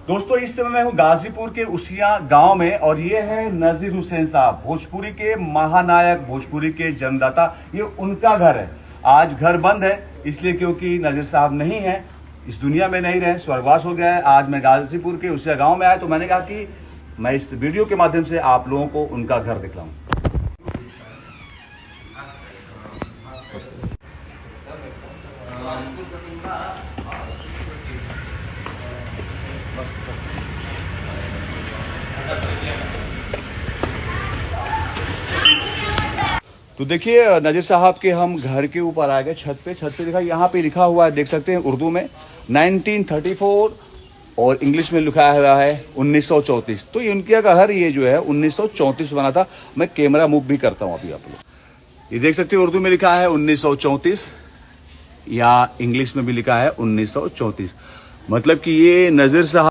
दोस्तों इस समय मैं हूं गाजीपुर के उसिया गांव में और ये है नजीर हुसैन साहब, भोजपुरी के महानायक, भोजपुरी के जन्मदाता। ये उनका घर है। आज घर बंद है इसलिए क्योंकि नजीर साहब नहीं है, इस दुनिया में नहीं रहे, स्वर्गवास हो गया है। आज मैं गाजीपुर के उसिया गांव में आया तो मैंने कहा कि मैं इस वीडियो के माध्यम से आप लोगों को उनका घर दिखलाऊं। तो देखिए नजीर साहब के हम घर के ऊपर आ गए, छत पे देखा, यहाँ पे लिखा हुआ है, देख सकते हैं उर्दू में 1934 और इंग्लिश में लिखा हुआ है 1934। तो ये उनके घर ये जो है 1934 बना था। मैं कैमरा मूव भी करता हूँ अभी आप लोग, ये देख सकते हैं उर्दू में लिखा है 1934 या इंग्लिश में भी लिखा है 1934। मतलब कि ये नजीर साहब